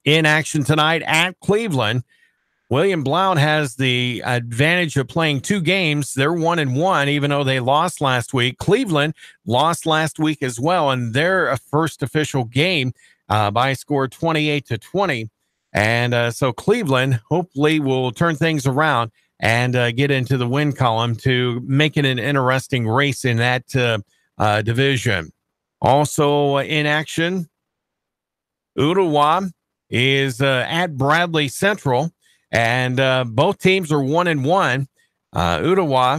in action tonight at Cleveland. William Blount has the advantage of playing 2 games. They're 1-1, even though they lost last week. Cleveland lost last week as well, and their first official game by a score 28-20. And so Cleveland hopefully will turn things around and get into the win column to make it an interesting race in that division. Also in action, Ottawa is at Bradley Central. And both teams are 1-1. Ottawa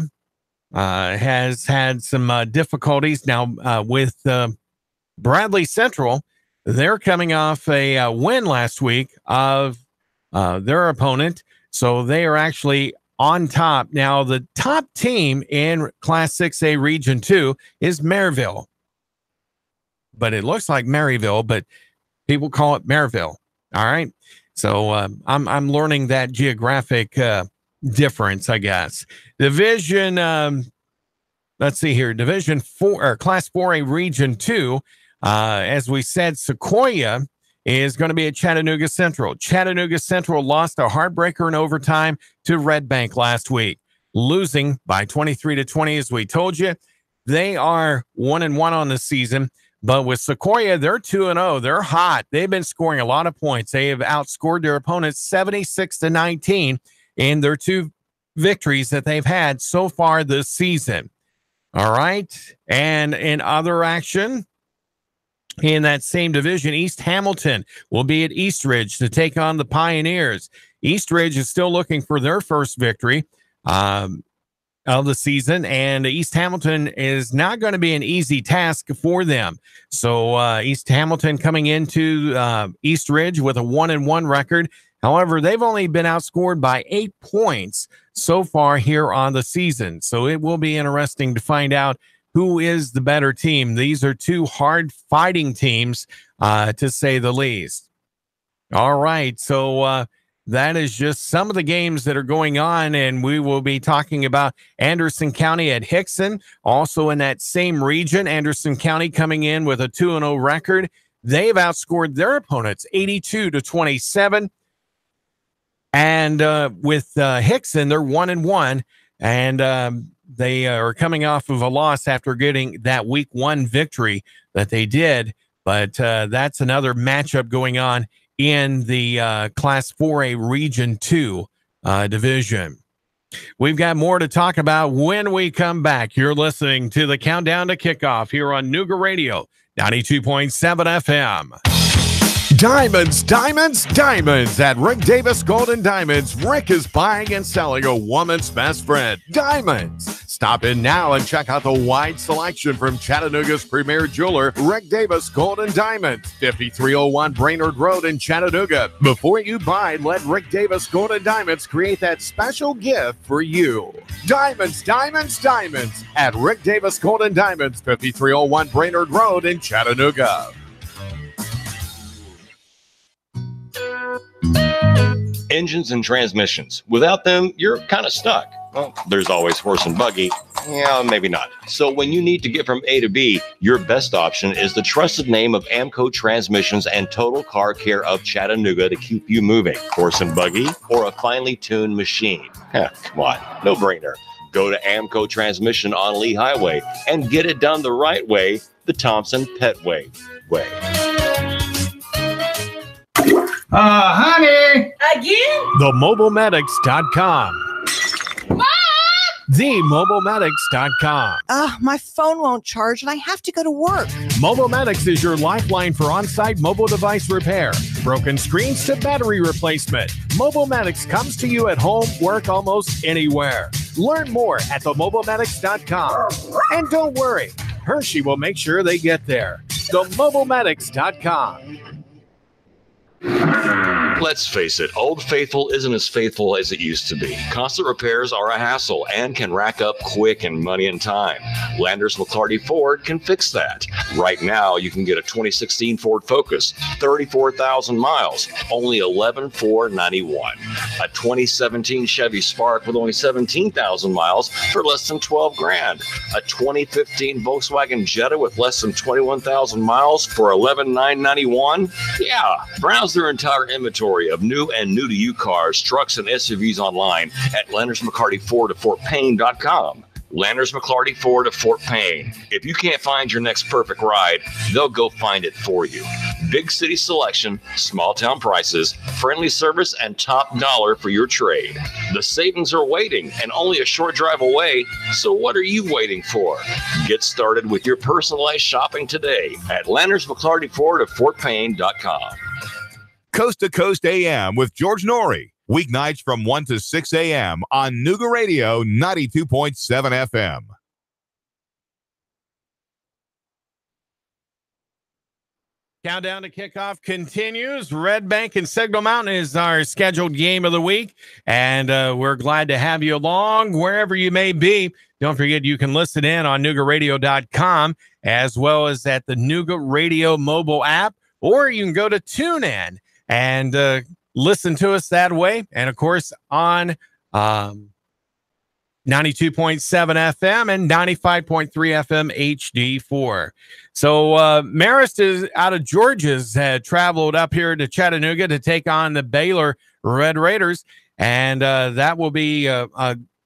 has had some difficulties now with Bradley Central. They're coming off a win last week of their opponent, so they are actually on top. Now, the top team in Class 6A Region 2 is Maryville. But it looks like Maryville, but people call it Maryville. All right. So I'm learning that geographic difference, I guess. Division, let's see here, Division 4 or Class 4A Region 2. As we said, Sequoia is going to be at Chattanooga Central. Chattanooga Central lost a heartbreaker in overtime to Red Bank last week, losing by 23-20, as we told you. They are 1-1 on the season. But with Sequoia, they're 2-0. They're hot. They've been scoring a lot of points. They have outscored their opponents 76-19 in their 2 victories that they've had so far this season. All right. And in other action, in that same division, East Hamilton will be at Eastridge to take on the Pioneers. Eastridge is still looking for their first victory of the season, and East Hamilton is not going to be an easy task for them. So East Hamilton coming into Eastridge with a 1-1 record. However, they've only been outscored by 8 points so far here on the season. So it will be interesting to find out who is the better team. These are 2 hard fighting teams, to say the least. All right. So that is just some of the games that are going on, and we will be talking about Anderson County at Hickson. Also in that same region, Anderson County coming in with a 2-0 record. They've outscored their opponents 82-27. And with Hickson, they're 1-1, and they are coming off of a loss after getting that week 1 victory that they did. But that's another matchup going on in the Class 4A Region 2 division. We've got more to talk about when we come back. You're listening to the Countdown to Kickoff here on Nooga Radio, 92.7 FM. Diamonds, diamonds, diamonds. At Rick Davis Golden Diamonds, Rick is buying and selling a woman's best friend, diamonds. Stop in now and check out the wide selection from Chattanooga's premier jeweler, Rick Davis Golden Diamonds, 5301 Brainerd Road in Chattanooga. Before you buy, let Rick Davis Golden Diamonds create that special gift for you. Diamonds, diamonds, diamonds. At Rick Davis Golden Diamonds, 5301 Brainerd Road in Chattanooga. Engines and transmissions. Without them, you're kind of stuck. Well, there's always horse and buggy. Yeah, maybe not. So when you need to get from A to B, your best option is the trusted name of AMCO Transmissions and Total Car Care of Chattanooga to keep you moving. Horse and buggy or a finely tuned machine? Come on, no brainer. Go to AMCO Transmission on Lee Highway and get it done the right way, the Thompson Petway way. Honey! Again? TheMobileMedics.com. TheMobileMedics.com. My phone won't charge and I have to go to work. Mobile Medics is your lifeline for on-site mobile device repair, broken screens to battery replacement. Mobile Medics comes to you at home, work, almost anywhere. Learn more at TheMobileMedics.com. And don't worry, Hershey will make sure they get there. TheMobileMedics.com. Let's face it, Old Faithful isn't as faithful as it used to be. Constant repairs are a hassle and can rack up quick in money and time. Landers McClarty Ford can fix that. Right now, you can get a 2016 Ford Focus, 34,000 miles, only $11,491. A 2017 Chevy Spark with only 17,000 miles for less than $12,000. A 2015 Volkswagen Jetta with less than 21,000 miles for $11,991. Yeah, browse their entire inventory of new and new-to-you cars, trucks, and SUVs online at Landers McClarty Ford of FortPayne.com. Landers McClarty Ford of Fort Payne. If you can't find your next perfect ride, they'll go find it for you. Big city selection, small town prices, friendly service, and top dollar for your trade. The savings are waiting and only a short drive away, so what are you waiting for? Get started with your personalized shopping today at Landers McClarty Ford of FortPayne.com. Coast to Coast AM with George Norrie. Weeknights from 1 to 6 a.m. on Nuga Radio 92.7 FM. Countdown to kickoff continues. Red Bank and Signal Mountain is our scheduled game of the week, and we're glad to have you along wherever you may be. Don't forget you can listen in on NugaRadio.com as well as at the Nuga Radio mobile app, or you can go to TuneIn and listen to us that way. And, of course, on 92.7 FM and 95.3 FM HD4. So Marist is out of Georgia's had traveled up here to Chattanooga to take on the Baylor Red Raiders. And that will be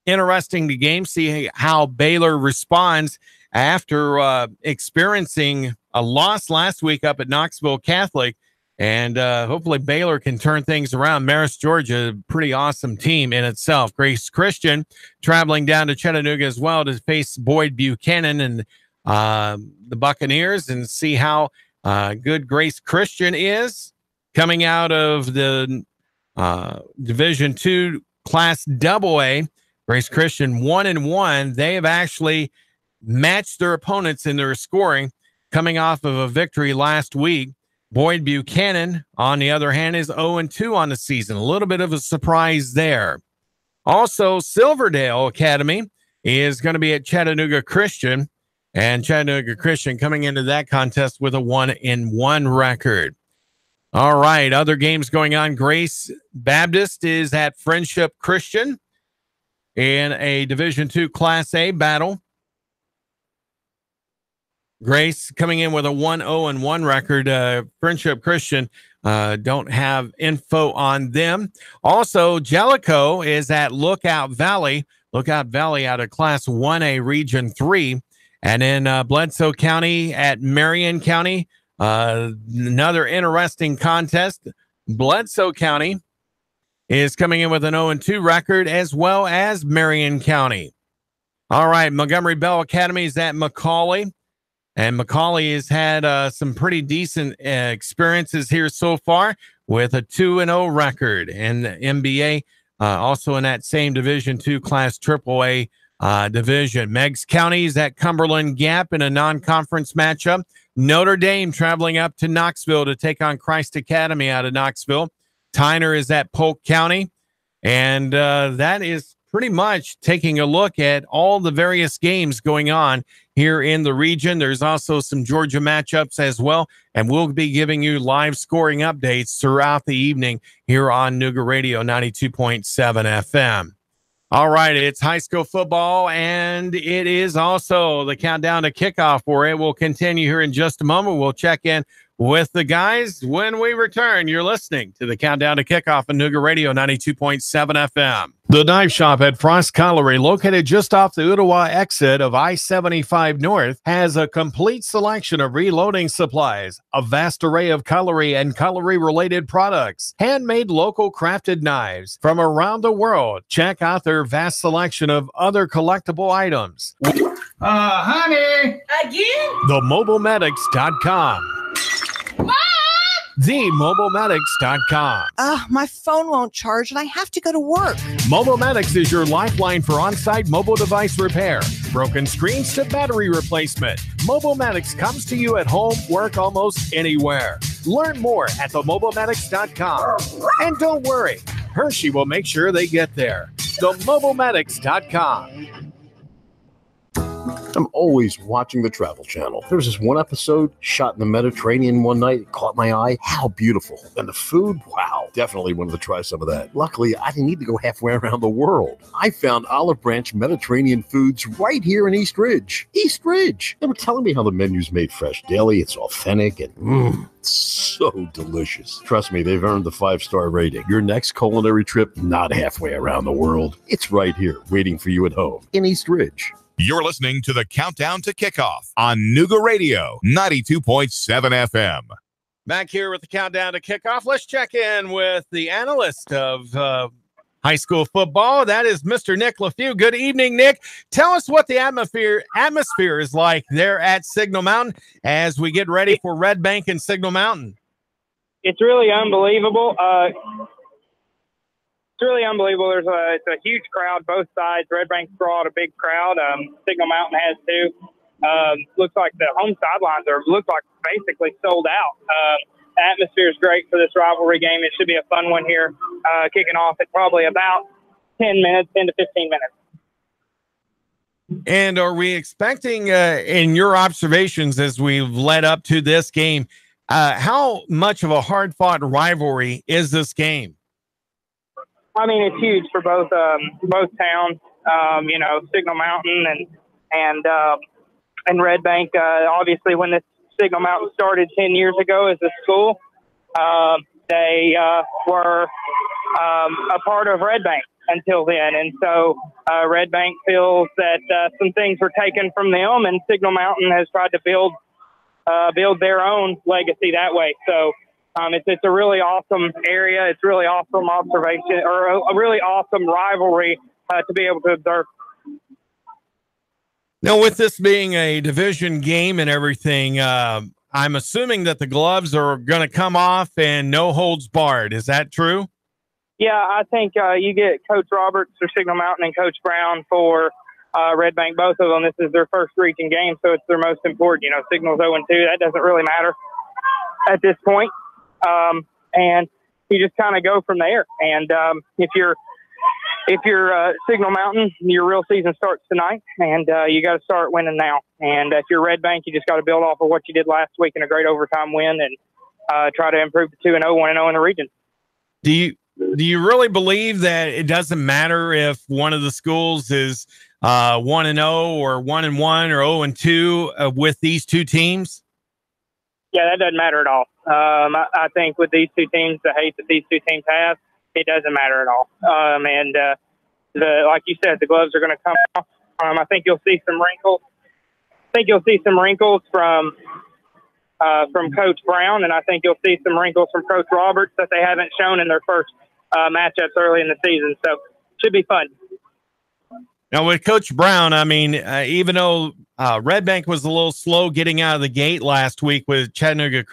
interesting to game, see how Baylor responds after experiencing a loss last week up at Knoxville Catholic. And hopefully Baylor can turn things around. Marist, Georgia, pretty awesome team in itself. Grace Christian traveling down to Chattanooga as well to face Boyd Buchanan and the Buccaneers and see how good Grace Christian is coming out of the Division II Class AA. Grace Christian 1-1. They have actually matched their opponents in their scoring coming off of a victory last week. Boyd Buchanan, on the other hand, is 0-2 on the season. A little bit of a surprise there. Also, Silverdale Academy is going to be at Chattanooga Christian, and Chattanooga Christian coming into that contest with a 1-1 record. All right, other games going on. Grace Baptist is at Friendship Christian in a Division II Class A battle. Grace coming in with a 1-0-1 record. Friendship Christian don't have info on them. Also, Jellicoe is at Lookout Valley. Lookout Valley out of Class 1A Region 3. And in Bledsoe County at Marion County, another interesting contest. Bledsoe County is coming in with an 0-2 record, as well as Marion County. All right, Montgomery Bell Academy is at McCallie. And McCallie has had some pretty decent experiences here so far with a 2-0 record. And the MBA also in that same Division II Class AAA division. Meigs County is at Cumberland Gap in a non-conference matchup. Notre Dame traveling up to Knoxville to take on Christ Academy out of Knoxville. Tyner is at Polk County. And that is pretty much taking a look at all the various games going on here in the region. There's also some Georgia matchups as well, and we'll be giving you live scoring updates throughout the evening here on Nuga Radio 92.7 FM. All right, it's high school football, and it is also the countdown to kickoff where it will continue here in just a moment. We'll check in with the guys when we return. You're listening to the countdown to kickoff on Nuga Radio 92.7 FM. The Knife Shop at Frost Cutlery, located just off the Ottawa exit of I-75 North, has a complete selection of reloading supplies, a vast array of cutlery and cutlery-related products, handmade local crafted knives from around the world. Check out their vast selection of other collectible items. Honey! Again? TheMobilemedics.com. Mom! TheMobileMedics.com. My phone won't charge and I have to go to work. Mobile Medics is your lifeline for on-site mobile device repair, broken screens to battery replacement. Mobile Medics comes to you at home, work, almost anywhere. Learn more at TheMobileMedics.com. And don't worry, Hershey will make sure they get there. TheMobileMedics.com. I'm always watching the Travel Channel. There was this one episode shot in the Mediterranean one night. It caught my eye. How beautiful. And the food, wow. Definitely wanted to try some of that. Luckily, I didn't need to go halfway around the world. I found Olive Branch Mediterranean Foods right here in East Ridge. East Ridge. They were telling me how the menu's made fresh daily. It's authentic and it's so delicious. Trust me, they've earned the 5-star rating. Your next culinary trip, not halfway around the world. It's right here, waiting for you at home in East Ridge. You're listening to the Countdown to Kickoff on Nuga Radio, 92.7 FM. Back here with the Countdown to Kickoff. Let's check in with the analyst of high school football. That is Mr. Nick LaFew. Good evening, Nick. Tell us what the atmosphere is like there at Signal Mountain as we get ready for Red Bank and Signal Mountain. It's really unbelievable. It's really unbelievable. It's a huge crowd, both sides. Red Bank's brought a big crowd. Signal Mountain has too. Looks like the home sidelines look like basically sold out. Atmosphere is great for this rivalry game. It should be a fun one here, kicking off at probably about 10 to 15 minutes. And are we expecting, in your observations as we've led up to this game, how much of a hard-fought rivalry is this game? I mean, it's huge for both towns. Signal Mountain and Red Bank. Obviously, when this Signal Mountain started 10 years ago as a school, they were a part of Red Bank until then, and so Red Bank feels that some things were taken from them, and Signal Mountain has tried to build their own legacy that way. So. It's a really awesome area. It's really awesome observation, or a really awesome rivalry to be able to observe. Now, with this being a division game and everything, I'm assuming that the gloves are going to come off and no holds barred. Is that true? Yeah, I think you get Coach Roberts for Signal Mountain and Coach Brown for Red Bank. Both of them, this is their first region game, so it's their most important. Signal's 0-2. That doesn't really matter at this point. And you just kind of go from there. And if you're Signal Mountain, your real season starts tonight, and you got to start winning now. And if you're Red Bank, you just got to build off of what you did last week in a great overtime win, and try to improve to 2-0, 1-0 in the region. Do you really believe that it doesn't matter if one of the schools is 1-0 or 1-1 or 0-2 with these two teams? Yeah, that doesn't matter at all. I think with these two teams, the hate that these two teams have, it doesn't matter at all. Like you said, the gloves are going to come off. I think you'll see some wrinkles. From Coach Brown, and I think you'll see some wrinkles from Coach Roberts that they haven't shown in their first matchups early in the season. So, should be fun. Now, with Coach Brown, I mean, even though Red Bank was a little slow getting out of the gate last week with Chattanooga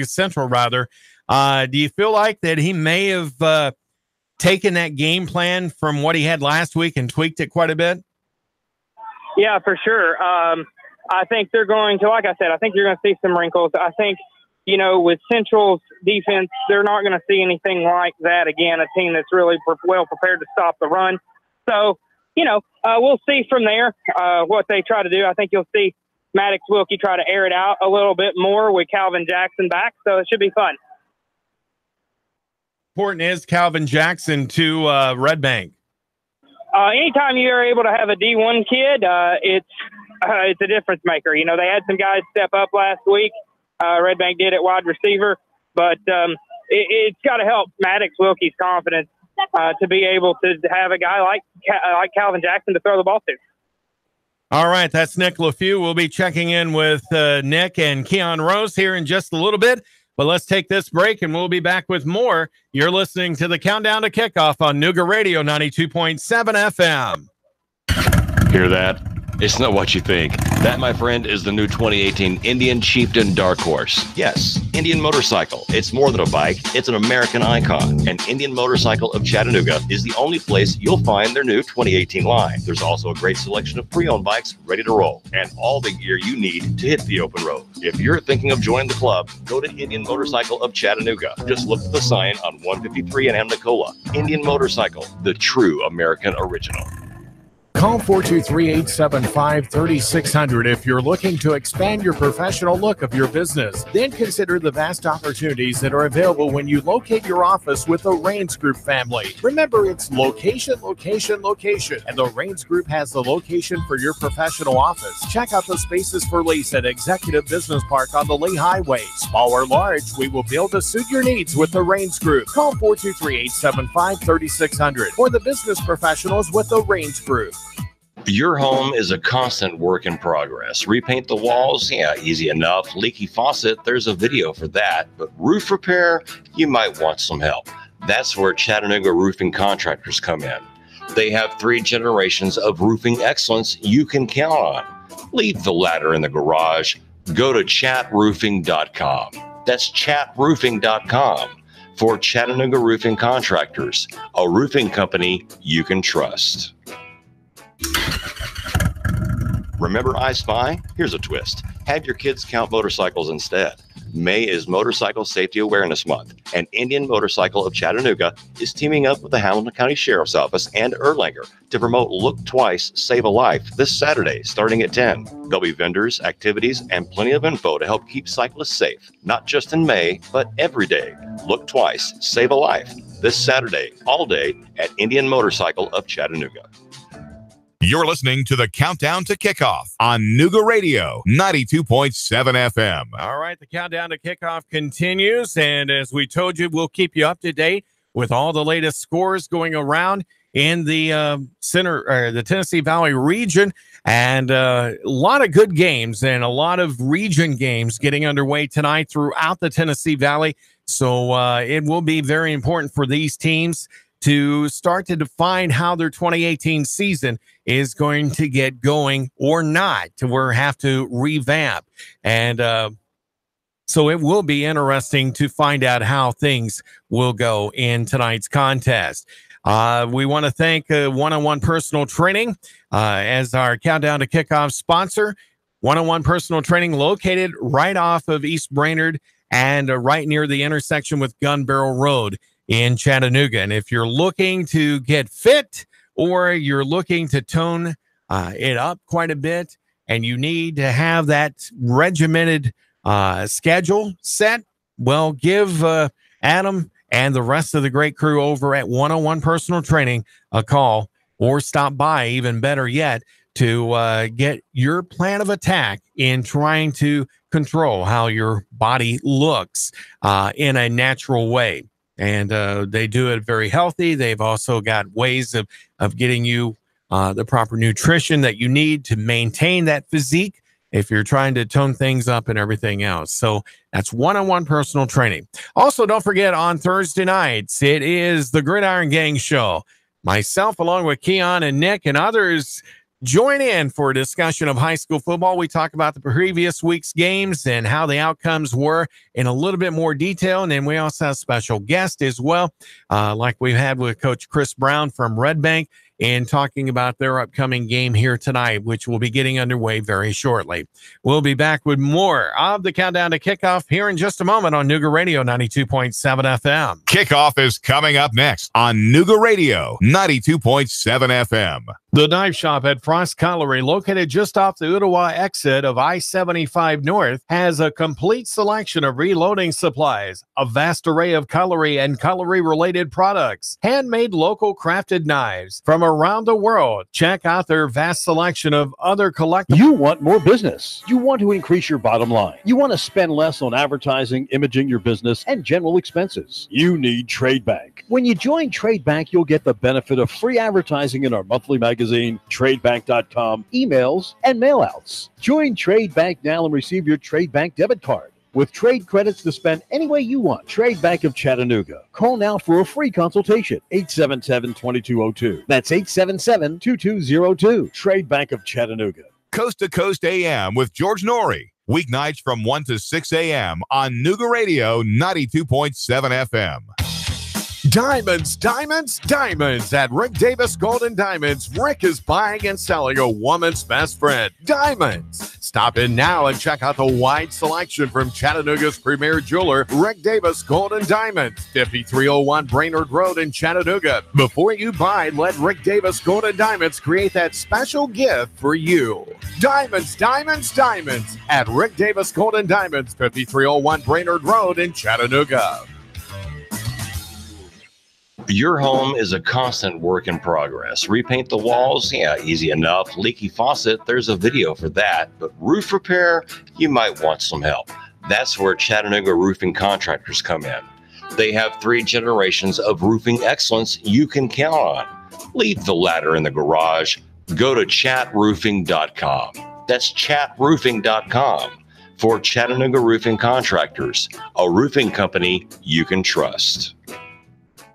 Central, rather, do you feel like that he may have taken that game plan from what he had last week and tweaked it quite a bit? Yeah, for sure. I think they're going to, like I said, I think you're going to see some wrinkles. I think, with Central's defense, they're not going to see anything like that again, a team that's really well prepared to stop the run. So, we'll see from there what they try to do. I think you'll see Maddox Wilkie try to air it out a little bit more with Calvin Jackson back, so it should be fun. Important is Calvin Jackson to Red Bank. Anytime you are able to have a D1 kid, it's a difference maker. They had some guys step up last week. Red Bank did at wide receiver, but it's got to help Maddox Wilkie's confidence to be able to have a guy like Calvin Jackson to throw the ball to. All right, that's Nick LaFew. We'll be checking in with Nick and Keon Rose here in just a little bit, but let's take this break and we'll be back with more. You're listening to the Countdown to Kickoff on Nuga Radio 92.7 FM. Hear that? It's not what you think. That, my friend, is the new 2018 Indian Chieftain Dark Horse. Yes, Indian Motorcycle. It's more than a bike. It's an American icon. And Indian Motorcycle of Chattanooga is the only place you'll find their new 2018 line. There's also a great selection of pre-owned bikes ready to roll and all the gear you need to hit the open road. If you're thinking of joining the club, go to Indian Motorcycle of Chattanooga. Just look at the sign on 153 in Amnicola. Indian Motorcycle, the true American original. Call 423-875-3600 if you're looking to expand your professional look of your business. Then consider the vast opportunities that are available when you locate your office with the Rains Group family. Remember, it's location, location, location. And the Rains Group has the location for your professional office. Check out the spaces for lease at Executive Business Park on the Lee Highway. Small or large, we will build to suit your needs with the Rains Group. Call 423-875-3600 for the business professionals with the Rains Group. Your home is a constant work in progress. Repaint the walls? Yeah, easy enough. Leaky faucet? There's a video for that. But roof repair? You might want some help. That's where Chattanooga Roofing Contractors come in. They have 3 generations of roofing excellence you can count on. Leave the ladder in the garage. Go to chatroofing.com. That's chatroofing.com for Chattanooga Roofing Contractors, a roofing company you can trust. Remember I Spy? Here's a twist. Have your kids count motorcycles instead. May is Motorcycle Safety Awareness Month, and Indian Motorcycle of Chattanooga is teaming up with the Hamilton County Sheriff's Office and Erlanger to promote Look Twice, Save a Life this Saturday starting at 10. There'll be vendors, activities, and plenty of info to help keep cyclists safe, not just in May, but every day. Look Twice, Save a Life this Saturday, all day at Indian Motorcycle of Chattanooga. You're listening to the Countdown to Kickoff on Nooga Radio, 92.7 FM. All right, the Countdown to Kickoff continues, and as we told you, we'll keep you up to date with all the latest scores going around in the the Tennessee Valley region, and a lot of good games and a lot of region games getting underway tonight throughout the Tennessee Valley. So it will be very important for these teams to start to define how their 2018 season is going to get going or not, to where have to revamp. And so it will be interesting to find out how things will go in tonight's contest. We want to thank One-on-One Personal Training as our Countdown to Kickoff sponsor. One-on-One Personal Training located right off of East Brainerd and right near the intersection with Gun Barrel Road in Chattanooga. And if you're looking to get fit or you're looking to tone it up quite a bit and you need to have that regimented schedule set, well, give Adam and the rest of the great crew over at One-on-One Personal Training a call, or stop by, even better yet, to get your plan of attack in trying to control how your body looks in a natural way. And they do it very healthy. They've also got ways of getting you the proper nutrition that you need to maintain that physique if you're trying to tone things up and everything else. So that's One-on-One Personal Training. Also, don't forget, on Thursday nights, it is the Gridiron Gang Show. Myself, along with Keon and Nick and others, join in for a discussion of high school football. We talk about the previous week's games and how the outcomes were in a little bit more detail. And then we also have special guests as well, like we've had with Coach Chris Brown from Red Bank, and talking about their upcoming game here tonight, which will be getting underway very shortly. We'll be back with more of the Countdown to Kickoff here in just a moment on Nooga Radio 92.7 FM. Kickoff is coming up next on Nooga Radio 92.7 FM. The Knife Shop at Frost Colliery, located just off the Ottawa exit of I-75 North, has a complete selection of reloading supplies, a vast array of cutlery and cutlery-related products, handmade local crafted knives from around the world. Check out their vast selection of other collectibles. You want more business. You want to increase your bottom line. You want to spend less on advertising, imaging your business, and general expenses. You need Trade Bank. When you join Trade Bank, you'll get the benefit of free advertising in our monthly magazine, TradeBank.com, emails, and mailouts. Join Trade Bank now and receive your Trade Bank debit card with trade credits to spend any way you want. Trade Bank of Chattanooga. Call now for a free consultation. 877-2202. That's 877-2202. Trade Bank of Chattanooga. Coast to Coast AM with George Norrie. Weeknights from 1 to 6 a.m. on Nuga Radio 92.7 FM. Diamonds, diamonds, diamonds. At Rick Davis Golden Diamonds, Rick is buying and selling a woman's best friend, diamonds. Stop in now and check out the wide selection from Chattanooga's premier jeweler, Rick Davis Golden Diamonds, 5301 Brainerd Road in Chattanooga. Before you buy, let Rick Davis Golden Diamonds create that special gift for you. Diamonds, diamonds, diamonds. At Rick Davis Golden Diamonds, 5301 Brainerd Road in Chattanooga. Your home is a constant work in progress. Repaint the walls? Yeah, easy enough. Leaky faucet? There's a video for that. But roof repair? You might want some help. That's where Chattanooga Roofing Contractors come in. They have 3 generations of roofing excellence you can count on. Leave the ladder in the garage. Go to chatroofing.com. That's chatroofing.com for Chattanooga Roofing Contractors, a roofing company you can trust.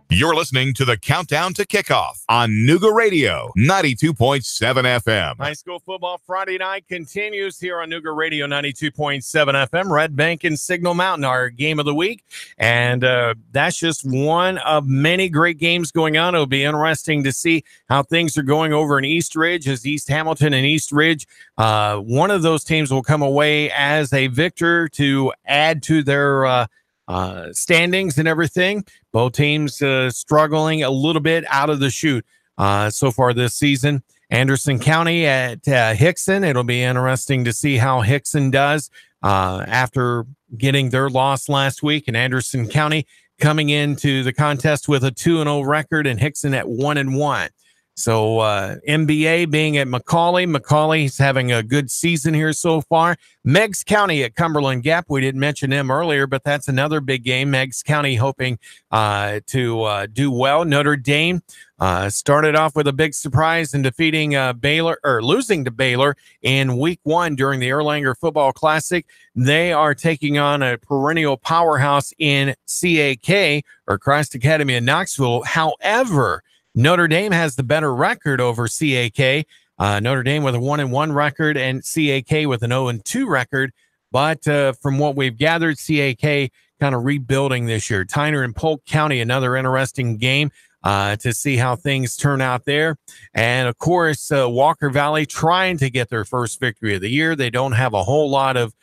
You're listening to the Countdown to Kickoff on Nuga Radio 92.7 FM. High school football Friday night continues here on Nuga Radio 92.7 FM. Red Bank and Signal Mountain, our game of the week. And that's just one of many great games going on. It'll be interesting to see how things are going over in East Ridge as East Hamilton and East Ridge. One of those teams will come away as a victor to add to their standings and everything. Both teams struggling a little bit out of the chute so far this season. Anderson County at Hickson. It'll be interesting to see how Hickson does after getting their loss last week. And Anderson County coming into the contest with a 2-0 record and Hickson at 1-1. So MBA being at McCallie. McCallie's having a good season here so far. Meigs County at Cumberland Gap. We didn't mention them earlier, but that's another big game. Meigs County hoping to do well. Notre Dame started off with a big surprise in defeating Baylor, or losing to Baylor in week 1 during the Erlanger Football Classic. They are taking on a perennial powerhouse in CAK, or Christ Academy in Knoxville. However, Notre Dame has the better record over CAK. Notre Dame with a 1-1 record and CAK with an 0-2 record. But from what we've gathered, CAK kind of rebuilding this year. Tyner and Polk County, another interesting game to see how things turn out there. And, of course, Walker Valley trying to get their first victory of the year. They don't have a whole lot of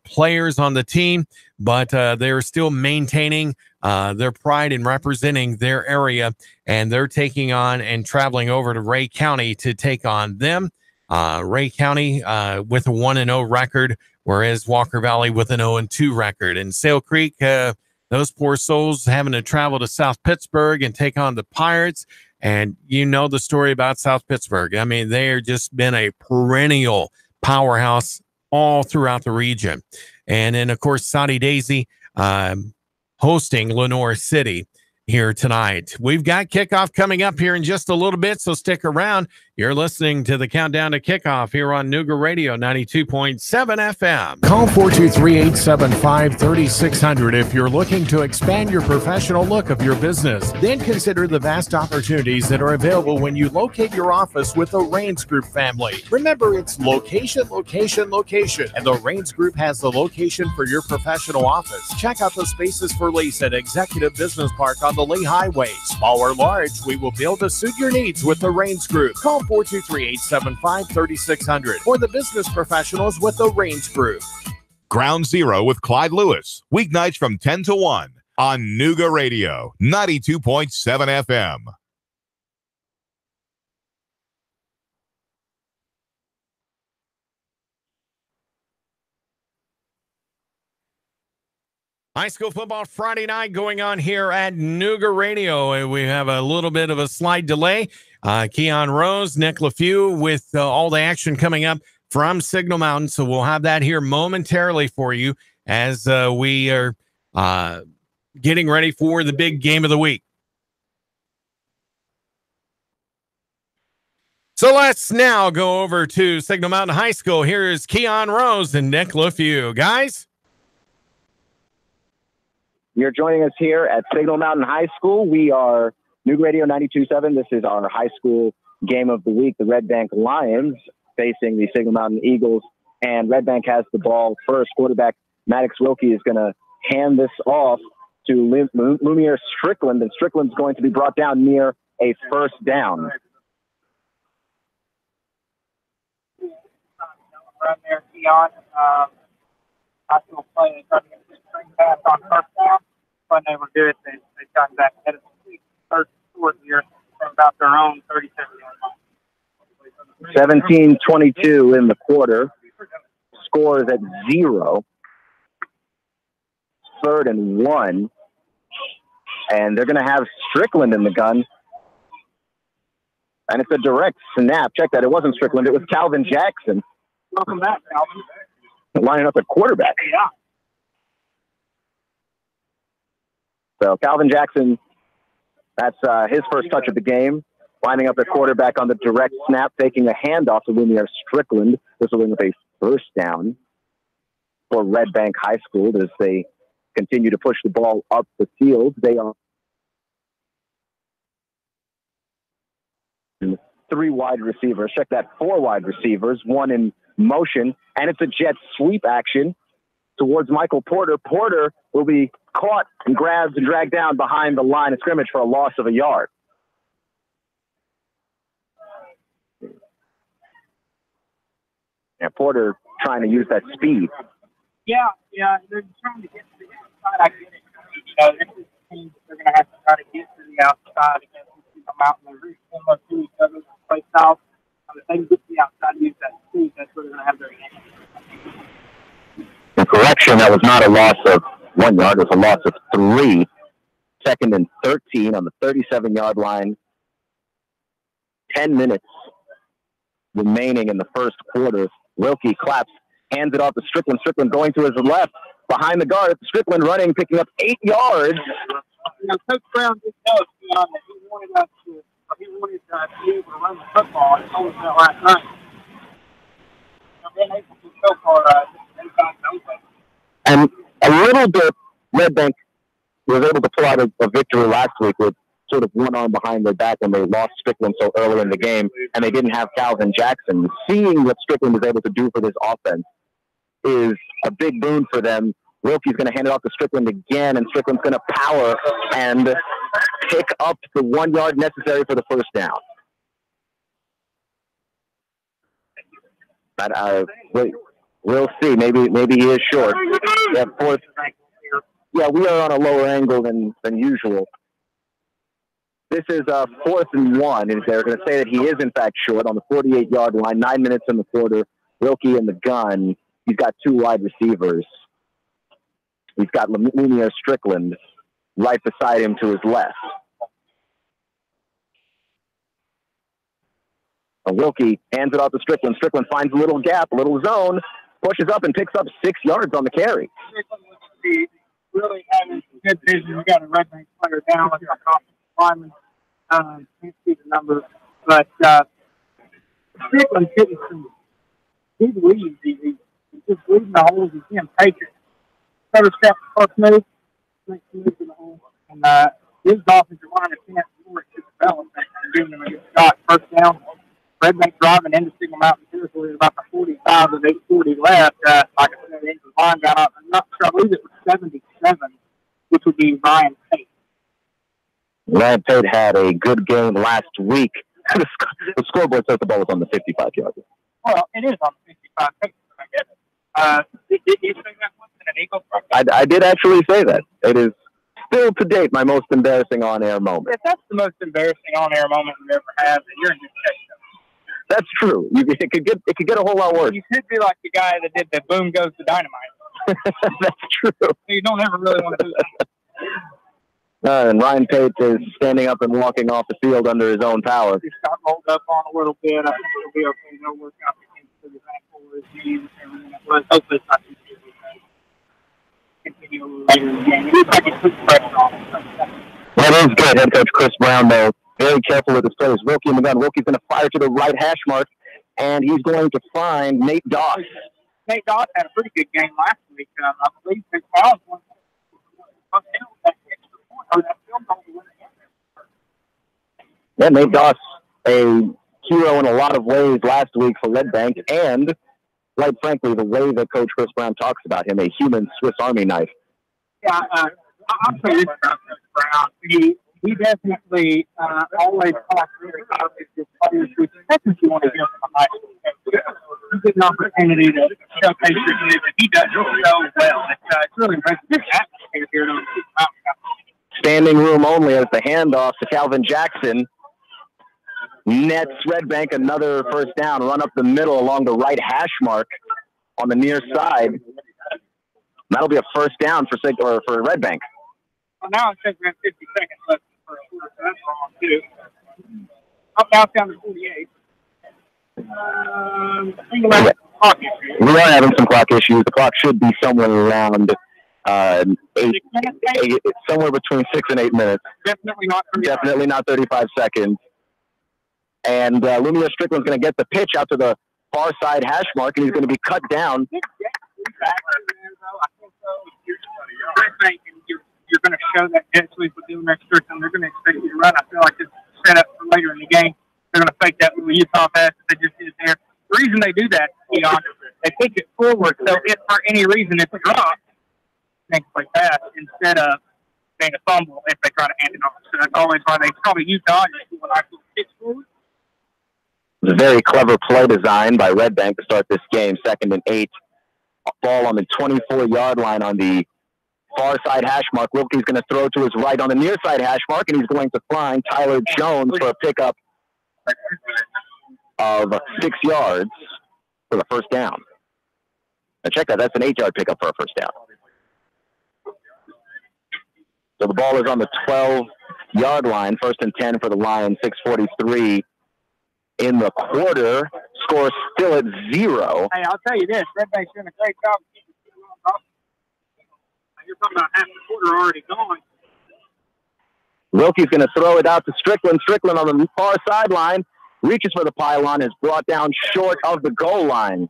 players on the team, but they're still maintaining their pride in representing their area, and they're taking on and traveling over to Ray County to take on them. Ray County with a 1-0 record, whereas Walker Valley with an 0-2 record. And Sale Creek, those poor souls having to travel to South Pittsburgh and take on the Pirates. And you know the story about South Pittsburgh. I mean, they're just been a perennial powerhouse all throughout the region. And then, of course, Saudi Daisy hosting Lenore City here tonight. We've got kickoff coming up here in just a little bit, so stick around. You're listening to the Countdown to Kickoff here on Nuga Radio 92.7 FM. Call 423-875-3600 if you're looking to expand your professional look of your business. Then consider the vast opportunities that are available when you locate your office with the Rains Group family. Remember, it's location, location, location, and the Rains Group has the location for your professional office. Check out the spaces for lease at Executive Business Park on the Lee Highway. Small or large, we will be able to suit your needs with the Rains Group. Call 423-875-3600 or the business professionals with the Rains Group. Ground Zero with Clyde Lewis. Weeknights from 10 to 1 on Nuga Radio 92.7 FM. High school football Friday night going on here at Nuga Radio. And we have a little bit of a slight delay. Keon Rose, Nick LaFew with all the action coming up from Signal Mountain. So we'll have that here momentarily for you as we are getting ready for the big game of the week. So let's now go over to Signal Mountain High School. Here is Keon Rose and Nick LaFew. Guys? You're joining us here at Signal Mountain High School. We are Nuga Radio 92.7. This is our high school game of the week. The Red Bank Lions facing the Signal Mountain Eagles. And Red Bank has the ball first. Quarterback Maddox Wilkie is going to hand this off to Lumiere Strickland, and Strickland's going to be brought down near a first down. Right there, Keon. Hospital play. They tried to get the string pass on first down. When they were do it, they got back ahead of the third fourth here from about their own 37-yard line. 17-22 in the quarter. Score is at 0. 3rd and 1. And they're going to have Strickland in the gun. And it's a direct snap. Check that. It wasn't Strickland. It was Calvin Jackson. Welcome back, Calvin. Lining up at quarterback. Yeah. So Calvin Jackson, that's his first touch of the game. Lining up at quarterback on the direct snap, taking a handoff to Lumiere Strickland. This will bring up a first down for Red Bank High School as they continue to push the ball up the field. They are 3 wide receivers. Check that, 4 wide receivers, 1 in motion, and it's a jet sweep action towards Michael Porter. Porter will be caught and grabbed and dragged down behind the line of scrimmage for a loss of a yard. And Porter trying to use that speed. Yeah, they're trying to get to the outside. I get it. This is a team that they're going to have to try to get to the outside against them out and they're really similar to each other's play styles. If they can get to the outside and use that speed, that's where they're going to have their advantage. Correction, that was not a loss of 1 yard. It was a loss of 3. 2nd and 13 on the 37-yard line. 10 minutes remaining in the first quarter. Wilkie claps, hands it off to Strickland. Strickland going to his left, behind the guard. Strickland running, picking up 8 yards. Coach Brown did know that he wanted us to be able to run the football. He told us that last night. Being able to so far, and a little bit, Red Bank was able to pull out a victory last week with sort of one arm behind their back when they lost Strickland so early in the game, and they didn't have Calvin Jackson. Seeing what Strickland was able to do for this offense is a big boon for them. Wilkie's going to hand it off to Strickland again, and Strickland's going to power and pick up the 1 yard necessary for the first down. But we'll see. Maybe he is short. Yeah, we are on a lower angle than usual. This is 4th and 1, and they're going to say that he is, in fact, short on the 48-yard line. 9 minutes in the quarter. Wilkie in the gun. He's got 2 wide receivers. He's got Lumiere Strickland right beside him to his left. Wilkie hands it off to Strickland. Strickland finds a little gap, a little zone, pushes up and picks up 6 yards on the carry. Really having good vision. We got a Red Bank player down with our offensive lineman. Can't see the numbers, but Strickland's getting some big leads. He's just leading the holes. He's being patient. First step, first move, next move to the hole. And his offensive line can't more to develop and giving him a good shot. First down. Red Bank driving into Signal Mountain territory about the 45 of 8:40 left. Like I said, the line got up. I'm not sure. I believe it was 77, which would be Ryan Tate. Ryan Tate had a good game last week. The scoreboard says the ball was on the 55-yard line. Well, it is on the 55. I get it. Did you say that was an Eagle? I did actually say that. It is still to date my most embarrassing on-air moment. If that's the most embarrassing on-air moment you ever have, then you're in good shape. That's true. It could get a whole lot worse. You could be like the guy that did the boom goes the dynamite. That's true. You don't ever really want to do that. And Ryan Tate is standing up and walking off the field under his own power. He's got rolled up on a little bit. I think it'll be okay. They'll work out the kinks to the back for his knees and everything. But hopefully it's not too serious. Continue a little later in the game. It looks like he puts pressure on him. That is good. Head coach Chris Brown, though, very careful with his players. Wilkie in the gun. Wilkie's going to fire to the right hash mark, and he's going to find Nate Doss. Nate Doss had a pretty good game last week. I believe Big Brown won that extra point or that field goal to win the game. Yeah, Nate Doss, a hero in a lot of ways last week for Red Bank, and quite frankly, the way that Coach Chris Brown talks about him, a human Swiss Army knife. Yeah, I'll say this about Coach Brown. He definitely always talks very positive to players, which that's what you want to hear from a high school coach. You get an opportunity to showcase your kids, and he does it so well. It's really impressive. This atmosphere here on the mountain. Standing room only as the handoff to Calvin Jackson. Nets Red Bank another first down, run up the middle along the right hash mark on the near side. That'll be a first down for Red Bank. Well, now it says we have 50 seconds left for a quarter, so that's wrong, too. Up now down to 48. We are having some clock issues. The clock should be somewhere around somewhere between 6 and 8 minutes. Definitely not 35. Definitely not 35 seconds. And Lumia Strickland's going to get the pitch out to the far side hash mark, and he's going to be cut down. You're going to show that jet sweep with Lumia Strickland. They're going to expect you to run. I feel like it's set up for later in the game. They're going to fake that little Utah pass that they just did there. The reason they do that, Keon, they pitch it forward, so if for any reason it's a drop, they can play pass instead of being a fumble if they try to hand it off. So that's always why they probably Utah just do a nice little pitch forward. It's a very clever play design by Red Bank to start this game. 2nd and 8. Ball on the 24-yard line on the far side hash mark. Wilkie's going to throw to his right on the near side hash mark, and he's going to find Tyler Jones for a pickup of 6 yards for the first down. Now check that. That's an 8-yard pickup for a first down. So the ball is on the 12-yard line. 1st and 10 for the Lions. 6:43 in the quarter. Score still at 0. Hey, I'll tell you this. Red Bank's doing a great job. You're talking about half the quarter already gone. Wilkie's going to throw it out to Strickland. Strickland on the far sideline. Reaches for the pylon. Is brought down short of the goal line.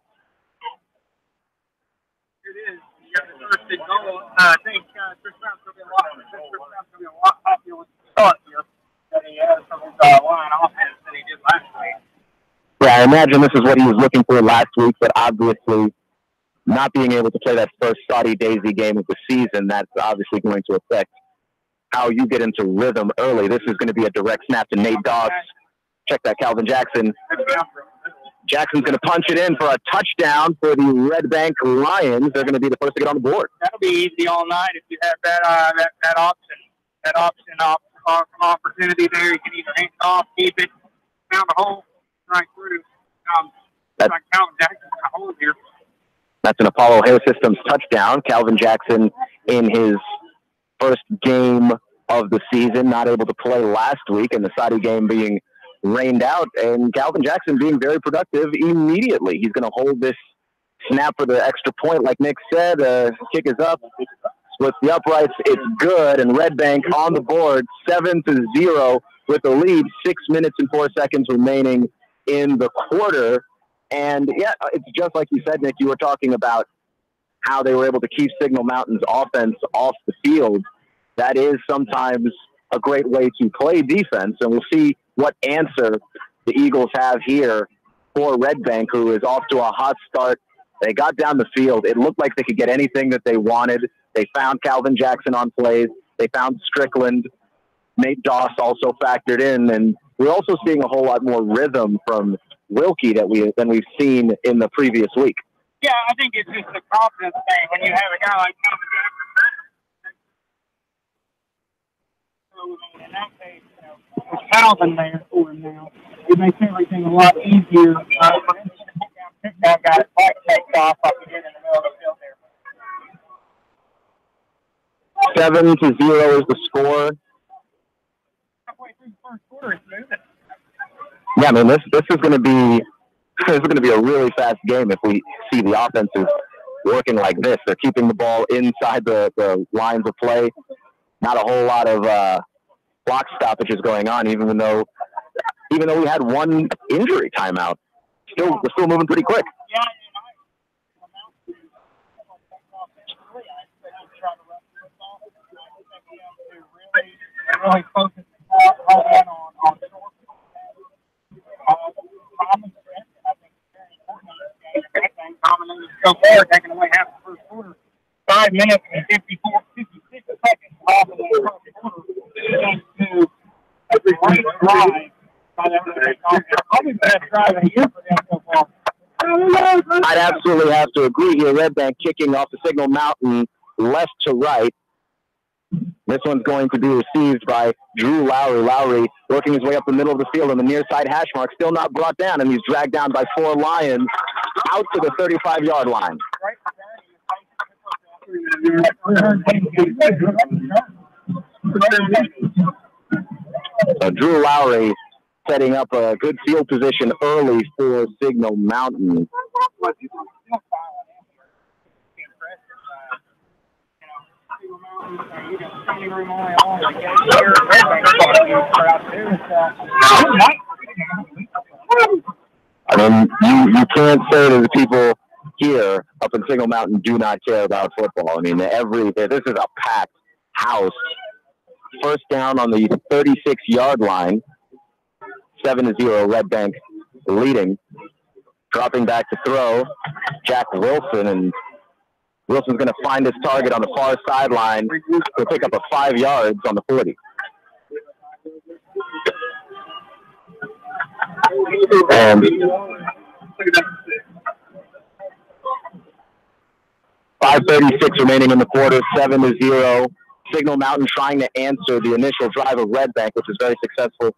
Here it is. You got the first and goal. I think Chris Brown's going to be a lot popular start here than he has from his line offense than he did last week. Yeah, I imagine this is what he was looking for last week, but obviously not being able to play that first Saudi Daisy game of the season, that's obviously going to affect how you get into rhythm early. This is going to be a direct snap to Nate Doss. Check that, Calvin Jackson. Jackson's going to punch it in for a touchdown for the Red Bank Lions. They're going to be the first to get on the board. That'll be easy all night if you have that opportunity there. You can either hand it off, keep it, down the hole, right through. Like Calvin Jackson's got a hole here. That's an Apollo Hair Systems touchdown. Calvin Jackson in his first game of the season, not able to play last week, and the Saudi game being rained out, and Calvin Jackson being very productive immediately. He's going to hold this snap for the extra point, like Nick said. Kick is up, splits the uprights. It's good, and Red Bank on the board, 7-0 with the lead. 6 minutes and 4 seconds remaining in the quarter. And yeah, it's just like you said, Nick. You were talking about how they were able to keep Signal Mountain's offense off the field. That is sometimes a great way to play defense, and we'll see what answer the Eagles have here for Red Bank, who is off to a hot start. They got down the field. It looked like they could get anything that they wanted. They found Calvin Jackson on plays. They found Strickland. Nate Doss also factored in, and we're also seeing a whole lot more rhythm from Wilkie than we've seen in the previous week. Yeah, I think it's just a confidence thing when you have a guy like Calvin Jackson. So in that case, with Calvin there for him now, it makes everything a lot easier for him to pick down guys like takes off like he did in the middle of the field there. 7-0 is the score. Halfway through the first quarter, it's moving. Yeah, I mean, this is going to be a really fast game if we see the offenses working like this. They're keeping the ball inside the lines of play. Not a whole lot of clock stoppages going on, even though we had one injury timeout. We're still moving pretty quick. Yeah, really focus on so far, taking away half the first quarter. 5 minutes and 56 seconds off of the first quarter. Thanks to a great drive by them to take off. Probably the best drive of the year for them so far. I'd absolutely have to agree here. Red Bank kicking off the Signal Mountain left to right. This one's going to be received by Drew Lowry. Lowry working his way up the middle of the field on the near side hash mark, still not brought down, and he's dragged down by 4 Lions out to the 35-yard line. Drew Lowry setting up a good field position early for Signal Mountain. I mean, you can't say that the people here up in Signal Mountain do not care about football. I mean, this is a packed house. First down on the 36-yard line. 7-0, Red Bank leading. Dropping back to throw, Jack Wilson, and Wilson's going to find his target on the far sideline. He'll pick up a 5 yards on the 40. And 5:36 remaining in the quarter, 7-0. Signal Mountain trying to answer the initial drive of Red Bank, which was very successful.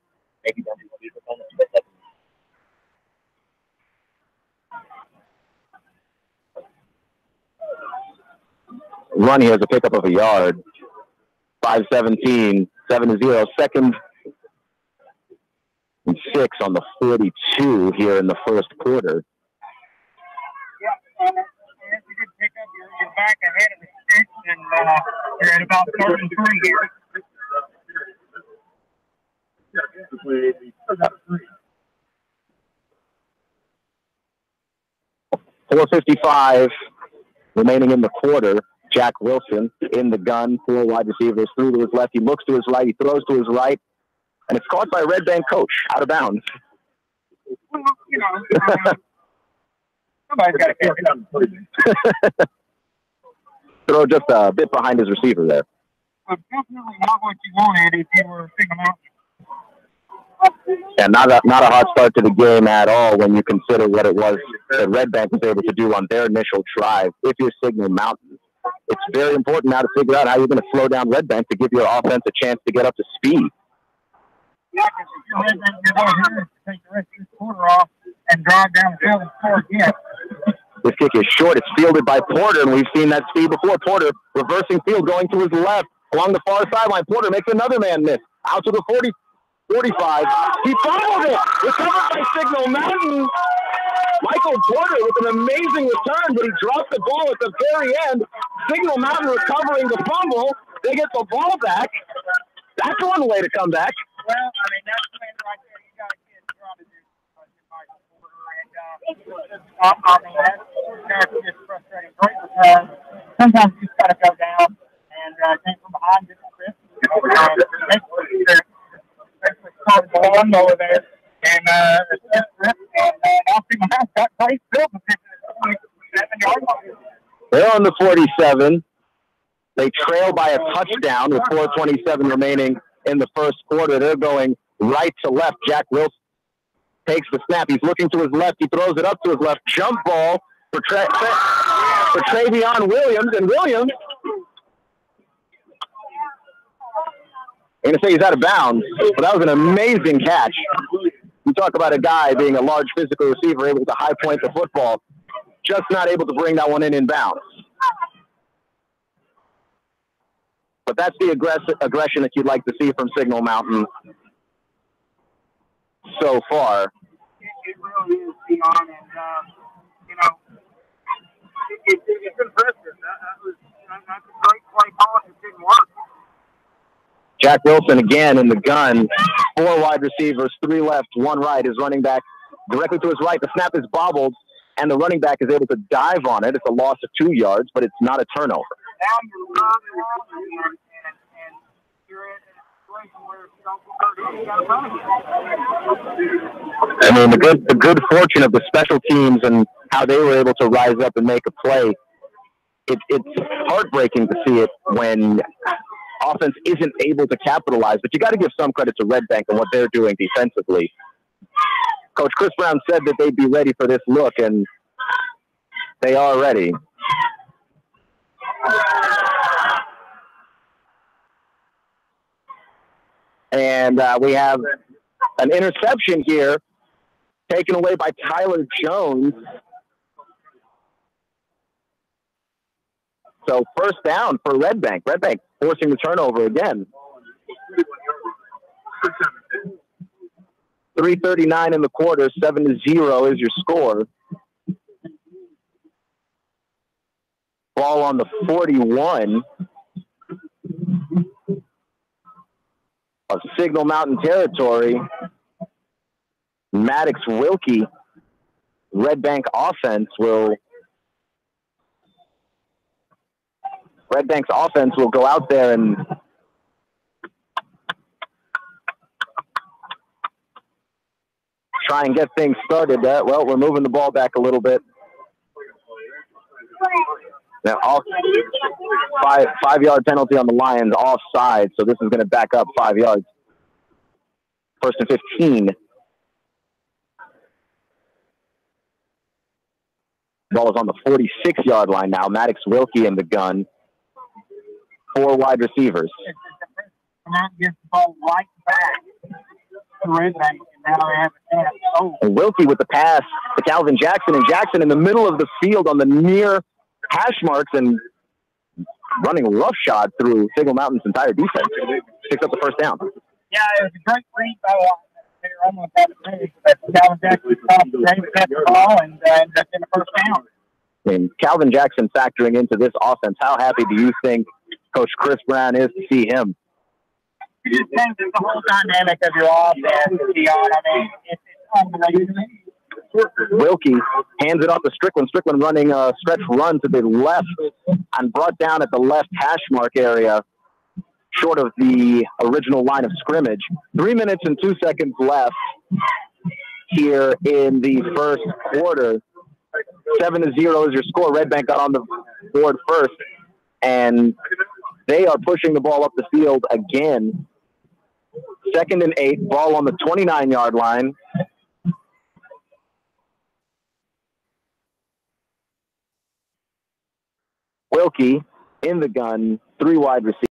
Run here is a pickup of a yard. 5:17, 7-0. Second and 6 on the 42 here in the first quarter. Yeah, it's a good pickup. You're back ahead of the sticks, and you're at about 3rd and 3 here. 4:55 remaining in the quarter. Jack Wilson in the gun, 4 wide receivers, through to his left. He looks to his right. He throws to his right. And it's caught by a Red Bank coach out of bounds. Well, you know, somebody's got to catch it up. Throw just a bit behind his receiver there. But definitely not what you wanted if you were Signal Mountain. And not a hot start to the game at all when you consider what it was that Red Bank was able to do on their initial drive. If you're Signal Mountain, it's very important now to figure out how you're going to slow down Red Bank to give your offense a chance to get up to speed. Yeah, because if you're Red Bank, you're going to take the rest of this quarter off and drive down the field and score again. This kick is short. It's fielded by Porter, and we've seen that speed before. Porter reversing field, going to his left along the far sideline. Porter makes another man miss. Out to the 40, 45. He fumbled it. Recovered by Signal Mountain. Michael Porter with an amazing return, but he dropped the ball at the very end. Signal Mountain recovering the fumble. They get the ball back. That's one way to come back. Well, I mean, that's the man right there. You got to get trying to do Michael Porter. And, I mean, that's just frustrating. Great return. Sometimes you just got to go down and take from behind just a bit. Basically started the one over there. And now Signal Mountain got great field position at the 27-yard line. They're on the 47. They trail by a touchdown with 4:27 remaining in the first quarter. They're going right to left. Jack Wilson takes the snap. He's looking to his left. He throws it up to his left. Jump ball for Travion Williams. And Williams, I'm going to say he's out of bounds, but that was an amazing catch. You talk about a guy being a large physical receiver able to high point the football, just not able to bring that one in bounds. But that's the aggression that you'd like to see from Signal Mountain so far. It really is, Dion, and, you know, it's impressive. That's a great play call. It didn't work. Jack Wilson again in the gun. 4 wide receivers, 3 left, 1 right. His running back directly to his right. The snap is bobbled, and the running back is able to dive on it. It's a loss of 2 yards, but it's not a turnover. Now you're and you're in a situation where you got to run again. I mean, the good fortune of the special teams and how they were able to rise up and make a play. It's heartbreaking to see it when offense isn't able to capitalize, but you got to give some credit to Red Bank and what they're doing defensively. Coach Chris Brown said that they'd be ready for this look, and they are ready. And we have an interception here taken away by Tyler Jones. So first down for Red Bank. Red Bank forcing the turnover again. 3:39 in the quarter, 7-0 is your score. Ball on the 41 of Signal Mountain territory. Maddox Wilkie, Red Bank's offense will go out there and try and get things started. Well, we're moving the ball back a little bit. Now, five-yard penalty on the Lions offside, so this is going to back up 5 yards. First and 15. Ball is on the 46-yard line now. Maddox Wilkie in the gun. 4 wide receivers. Gets the ball right back to Red Bank, and now they have a chance. And Wilkie with the pass to Calvin Jackson, and Jackson in the middle of the field on the near hash marks and running roughshod through Signal Mountain's entire defense. Picks up the first down. Yeah, it was a great read by they were almost at the finish, but Calvin Jackson stopped the ball and that's in the first down. And Calvin Jackson factoring into this offense, how happy do you think Coach Chris Brown is to see him? It just changes the whole dynamic of your offense, Dion. I mean, it's unbelievable. Wilkie hands it off to Strickland. Strickland running a stretch run to the left and brought down at the left hash mark area, short of the original line of scrimmage. 3 minutes and 2 seconds left here in the first quarter. 7-0 is your score. Red Bank got on the board first, and they are pushing the ball up the field again. 2nd and 8, ball on the 29-yard line. Wilkie in the gun, 3 wide receivers.